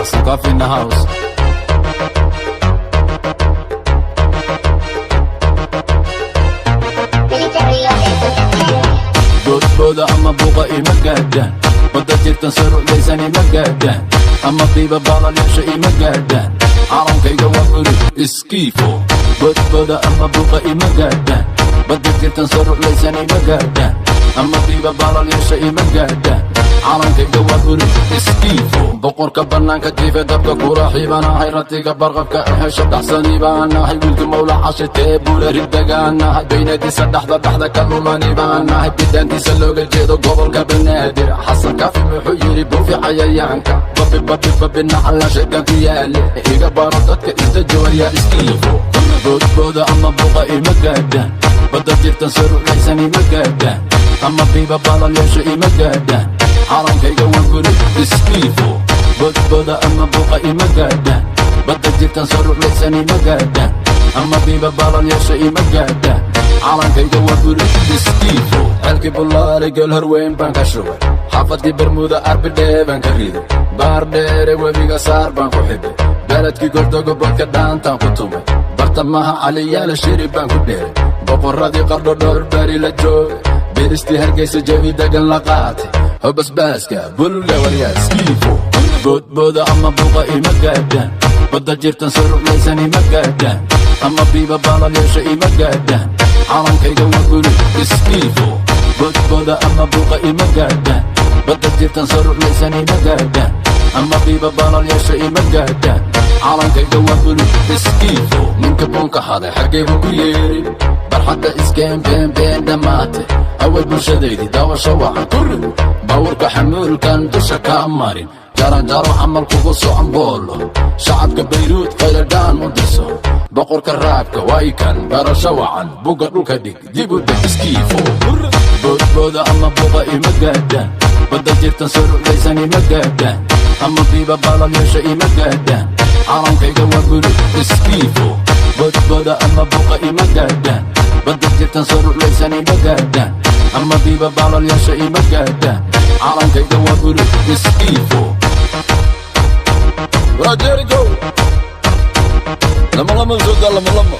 Some coffee in the house. Boda ama buqa ima gaadhaan badda jirtan sarucdaysani ma gaadhaan ama diiba baalalyaasha ima gaadhaan calankayga waa buri iskiifo bodboda ama buqa ima gaadhaan badda jirtan sarucdaysani ma gaadhaan ama diiba baalalyaasha ima gaadhaan calankayga waa buri iskiifo boqorka bannaanka jiife dabka kuraaxii baan ahay ratiga barqabka ahesha dhaxsani baan ahay wiilka mawla cashitee buula riddagaan ahay baynadiisa dhaxda ka lulani baan ahay bidaantiisa looga jeedo gobolka banaadir xasan kaafi wuxuu yidhi buufi cayayaanka babi nacala sheegan ku yaale iga baro dadka inta jawaryaa iskiifo boodbooda ama buqa ima gaadhaan badda jirtan sarucaysani ma gaadhaan ama biiba baalalyaasha ima gaadhaan calankayga waa buri iskiifo bodboda ama buqa ima gaadhaan badda jirtan sarucdaysani ma gaadhaan ama biiba baalalyaasha ima gaadhaan calankayga waa buri iskiifo xelkii bullaale geel horweyn baan ka shubay xaafadkii bermuda arbidhee baan ka riday baar dheere webiga saar baan ku xidhay beledkii gordogo bodka dhaantaan ku tumay bartamaha caliyaala shiri baan ku dheeray boqorradii qardho dhowr bari la joogay biristii hargaysa jawi degan la qaatay hobasbaaska bulga waryaa iskiifo boodbooda ama buqa ima gaadhaan badda jirtan sarucdaysani ma gaadhaan ama biiba baalalyaasha ima gaadhaan calankayga waa buri iskiifo bodbooda ama buqa ima gaadhaan badda jirtan sarucdaysani ma gaadhaan ama biiba baalalyaasha ima gaadhaan calankayga waa buri iskiifo ninka buunka haday xaggaybu ku yeedhin barxadda iskeen beenbeen dhammaatay awad bulshadaydii daawasho wacan ku rid bawrka xamuulkan dusha kaa marin jaranjaro camal kugu socon boolo shacabka bayruud qayladhaan u dirso boqorka raabka waykan barasho wacan buga dhulka dhig dib u deg iskiifo boodbooda ama buqa ima gaadhaan badda jirtan sarucdaysani ma gaadhaan ama biiba baalalyaasha ima gaadhaan calankayga waa buri iskiifo bodbooda ama buqa ima gaadhaan badda jirtan sarucdaysani ma gaadhaan ama biiba baalalyaasha ima gaadhaan calankayga waa buri iskiifo Rajerigo lama-lama sudah lama-lama